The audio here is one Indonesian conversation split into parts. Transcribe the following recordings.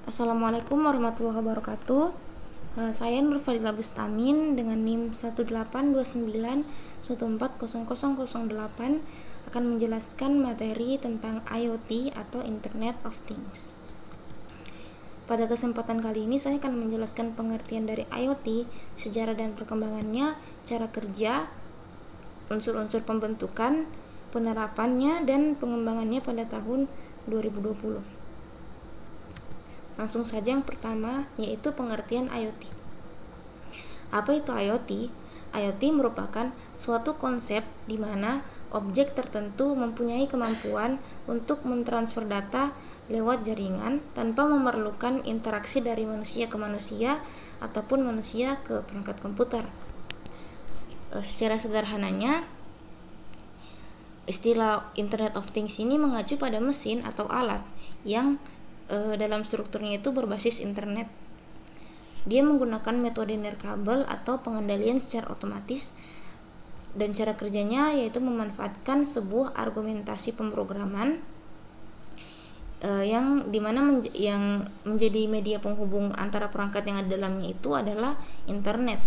Assalamualaikum warahmatullahi wabarakatuh. Saya Nur Fadila Bustamin dengan NIM 18291414008 akan menjelaskan materi tentang IoT atau Internet of Things. Pada kesempatan kali ini saya akan menjelaskan pengertian dari IoT, sejarah dan perkembangannya, cara kerja, unsur-unsur pembentukan, penerapannya, dan pengembangannya pada tahun 2020. Langsung saja yang pertama, yaitu pengertian IoT. Apa itu IoT? IoT merupakan suatu konsep di mana objek tertentu mempunyai kemampuan untuk mentransfer data lewat jaringan tanpa memerlukan interaksi dari manusia ke manusia ataupun manusia ke perangkat komputer. Secara sederhananya, istilah Internet of Things ini mengacu pada mesin atau alat yang dalam strukturnya itu berbasis internet. Dia menggunakan metode nirkabel atau pengendalian secara otomatis, dan cara kerjanya yaitu memanfaatkan sebuah argumentasi pemrograman yang dimana yang menjadi media penghubung antara perangkat yang ada dalamnya itu adalah internet.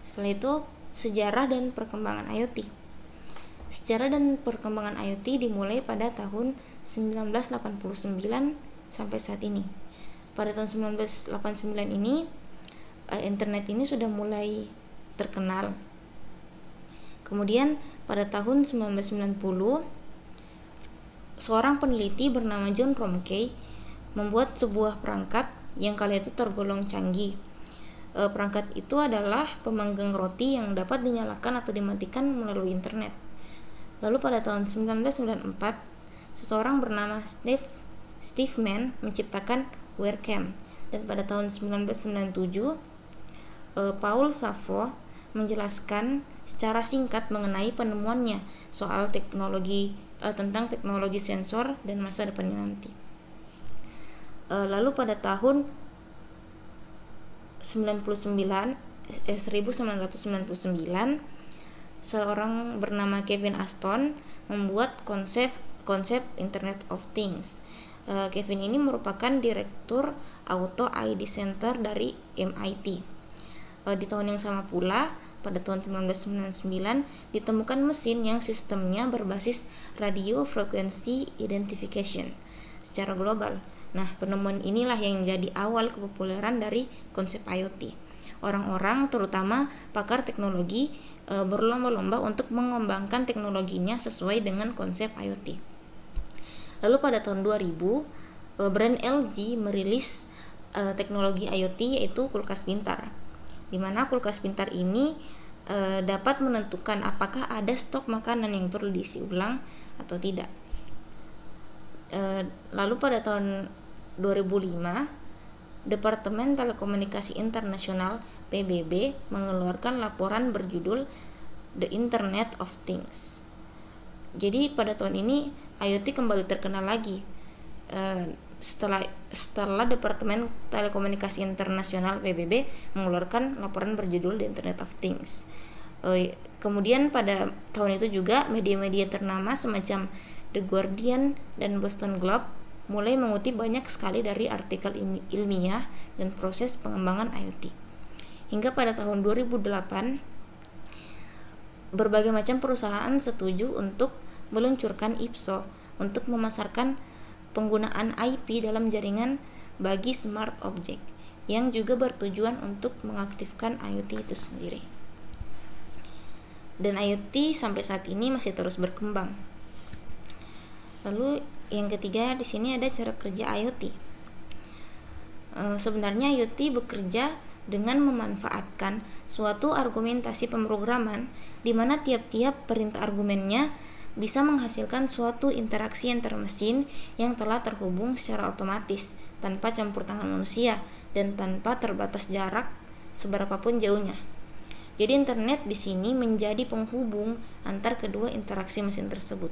Setelah itu, sejarah dan perkembangan IoT. Sejarah dan perkembangan IoT dimulai pada tahun 1989 sampai saat ini. Pada tahun 1989 ini, internet ini sudah mulai terkenal. Kemudian pada tahun 1990, seorang peneliti bernama John Kromke membuat sebuah perangkat yang kala itu tergolong canggih. Perangkat itu adalah pemanggang roti yang dapat dinyalakan atau dimatikan melalui internet. Lalu pada tahun 1994, seseorang bernama Steve Mann menciptakan WireCam, dan pada tahun 1997, Paul Szabo menjelaskan secara singkat mengenai penemuannya soal tentang teknologi sensor dan masa depannya nanti. Lalu pada tahun 1999, seorang bernama Kevin Aston membuat konsep Internet of Things. Kevin ini merupakan direktur Auto ID Center dari MIT. Di tahun yang sama pula, pada tahun 1999 ditemukan mesin yang sistemnya berbasis radio frequency identification secara global. Nah, penemuan inilah yang jadi awal kepopuleran dari konsep IoT. Orang-orang, terutama pakar teknologi, berlomba-lomba untuk mengembangkan teknologinya sesuai dengan konsep IoT. Lalu pada tahun 2000, brand LG merilis teknologi IoT, yaitu kulkas pintar, di mana kulkas pintar ini dapat menentukan apakah ada stok makanan yang perlu diisi ulang atau tidak. Lalu pada tahun 2005, Departemen Telekomunikasi Internasional PBB mengeluarkan laporan berjudul The Internet of Things. Jadi pada tahun ini IoT kembali terkenal lagi setelah Departemen Telekomunikasi Internasional PBB mengeluarkan laporan berjudul The Internet of Things. Kemudian pada tahun itu juga media-media ternama semacam The Guardian dan Boston Globe mulai mengutip banyak sekali dari artikel ilmiah dan proses pengembangan IoT. Hingga pada tahun 2008, berbagai macam perusahaan setuju untuk meluncurkan IPSO untuk memasarkan penggunaan IP dalam jaringan bagi smart object, yang juga bertujuan untuk mengaktifkan IoT itu sendiri. Dan IoT sampai saat ini masih terus berkembang. Lalu yang ketiga di sini ada cara kerja IoT. Sebenarnya IoT bekerja dengan memanfaatkan suatu argumentasi pemrograman di mana tiap-tiap perintah argumennya bisa menghasilkan suatu interaksi antar mesin yang telah terhubung secara otomatis tanpa campur tangan manusia dan tanpa terbatas jarak seberapapun jauhnya. Jadi internet di sini menjadi penghubung antar kedua interaksi mesin tersebut.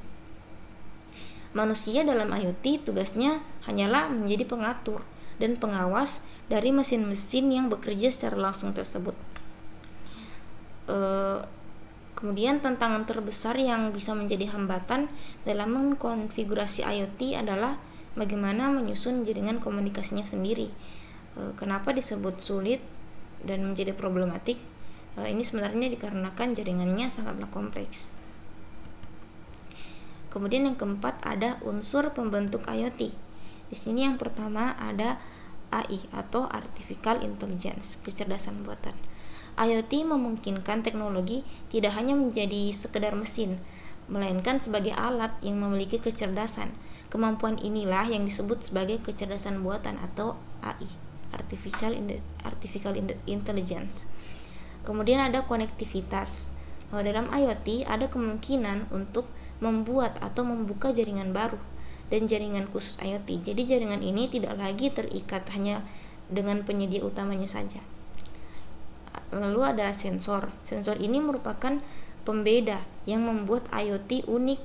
Manusia dalam IoT tugasnya hanyalah menjadi pengatur dan pengawas dari mesin-mesin yang bekerja secara langsung tersebut. Kemudian tantangan terbesar yang bisa menjadi hambatan dalam mengkonfigurasi IoT adalah bagaimana menyusun jaringan komunikasinya sendiri. Kenapa disebut sulit dan menjadi problematik? Ini sebenarnya dikarenakan jaringannya sangatlah kompleks. Kemudian yang keempat ada unsur pembentuk IoT. Di sini yang pertama ada AI atau Artificial Intelligence, kecerdasan buatan. IoT memungkinkan teknologi tidak hanya menjadi sekedar mesin, melainkan sebagai alat yang memiliki kecerdasan. Kemampuan inilah yang disebut sebagai kecerdasan buatan atau AI, Artificial Intelligence. Kemudian ada konektivitas. Dalam IoT ada kemungkinan untuk membuat atau membuka jaringan baru dan jaringan khusus IoT. Jadi jaringan ini tidak lagi terikat hanya dengan penyedia utamanya saja. Lalu ada sensor. Sensor ini merupakan pembeda yang membuat IoT unik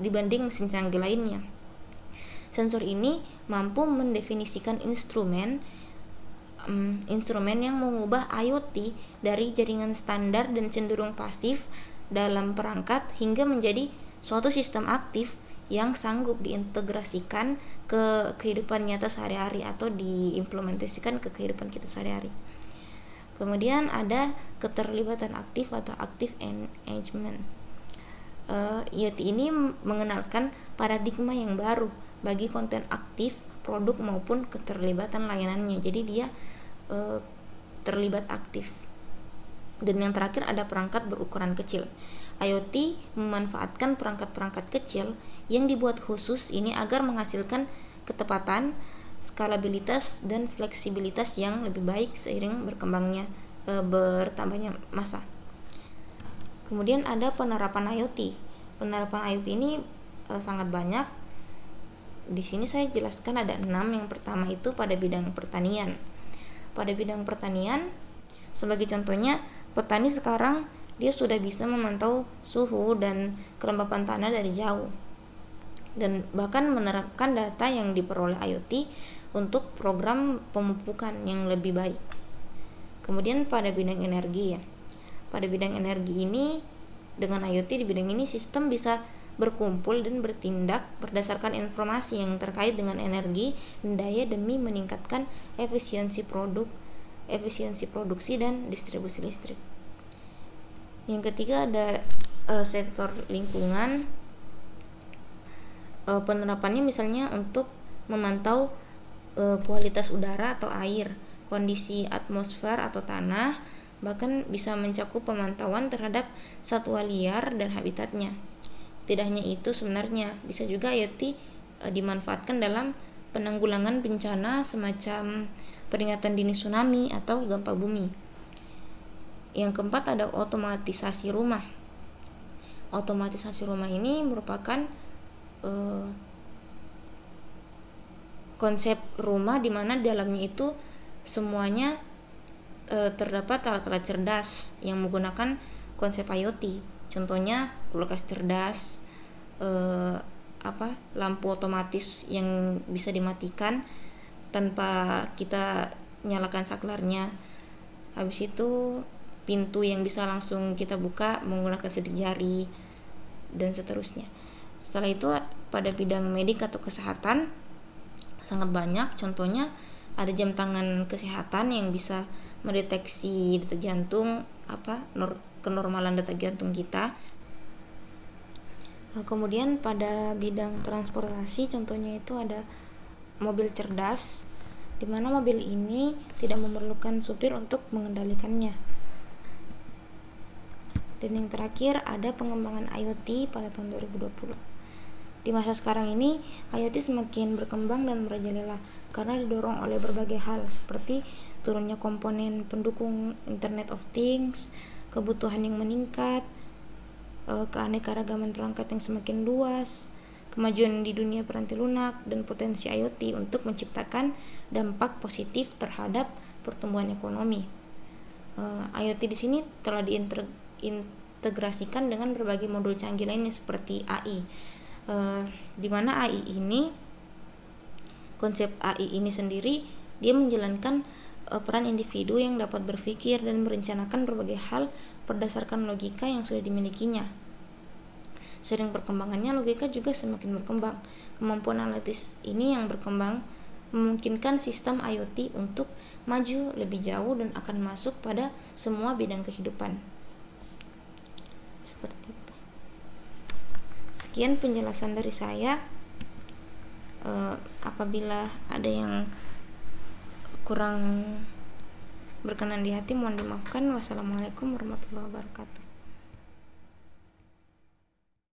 dibanding mesin canggih lainnya. Sensor ini mampu mendefinisikan instrumen yang mengubah IoT dari jaringan standar dan cenderung pasif dalam perangkat hingga menjadi suatu sistem aktif yang sanggup diintegrasikan ke kehidupan nyata sehari-hari atau diimplementasikan ke kehidupan kita sehari-hari. Kemudian ada keterlibatan aktif atau active engagement. IoT ini mengenalkan paradigma yang baru bagi konten aktif, produk maupun keterlibatan layanannya. Jadi dia terlibat aktif. Dan yang terakhir ada perangkat berukuran kecil. IoT memanfaatkan perangkat-perangkat kecil yang dibuat khusus ini agar menghasilkan ketepatan, skalabilitas dan fleksibilitas yang lebih baik seiring bertambahnya masa. Kemudian ada penerapan IoT. Penerapan IoT ini sangat banyak. Di sini saya jelaskan ada 6. Yang pertama itu pada bidang pertanian. Pada bidang pertanian, sebagai contohnya, petani sekarang dia sudah bisa memantau suhu dan kelembapan tanah dari jauh, dan bahkan menerapkan data yang diperoleh IoT untuk program pemupukan yang lebih baik. Kemudian pada bidang energi ya. Pada bidang energi ini, dengan IoT di bidang ini sistem bisa berkumpul dan bertindak berdasarkan informasi yang terkait dengan energi dan daya demi meningkatkan efisiensi produksi dan distribusi listrik. Yang ketiga ada sektor lingkungan. Penerapannya misalnya untuk memantau kualitas udara atau air, kondisi atmosfer atau tanah, bahkan bisa mencakup pemantauan terhadap satwa liar dan habitatnya. Tidak hanya itu, sebenarnya bisa juga IoT dimanfaatkan dalam penanggulangan bencana semacam peringatan dini tsunami atau gempa bumi. Yang keempat ada otomatisasi rumah. Otomatisasi rumah ini merupakan konsep rumah di mana dalamnya itu semuanya terdapat alat-alat cerdas yang menggunakan konsep IoT. Contohnya kulkas cerdas, lampu otomatis yang bisa dimatikan tanpa kita nyalakan saklarnya. Habis itu pintu yang bisa langsung kita buka menggunakan sidik jari, dan seterusnya. Setelah itu pada bidang medik atau kesehatan sangat banyak. Contohnya ada jam tangan kesehatan yang bisa mendeteksi detak jantung, kenormalan detak jantung kita. Kemudian pada bidang transportasi contohnya itu ada mobil cerdas, di mana mobil ini tidak memerlukan supir untuk mengendalikannya. Dan yang terakhir ada pengembangan IoT pada tahun 2020. Di masa sekarang ini, IoT semakin berkembang dan merajalela karena didorong oleh berbagai hal seperti turunnya komponen pendukung Internet of Things, kebutuhan yang meningkat, keanekaragaman perangkat yang semakin luas, kemajuan di dunia peranti lunak, dan potensi IoT untuk menciptakan dampak positif terhadap pertumbuhan ekonomi. IoT di sini telah diintegrasikan dengan berbagai modul canggih lainnya seperti AI, di mana konsep AI ini sendiri dia menjalankan peran individu yang dapat berpikir dan merencanakan berbagai hal berdasarkan logika yang sudah dimilikinya. sering perkembangannya, logika juga semakin berkembang. Kemampuan analitis ini yang berkembang memungkinkan sistem IoT untuk maju lebih jauh dan akan masuk pada semua bidang kehidupan. Seperti itu. Sekian penjelasan dari saya. Apabila ada yang kurang berkenan di hati, mohon dimaafkan. Wassalamualaikum warahmatullahi wabarakatuh.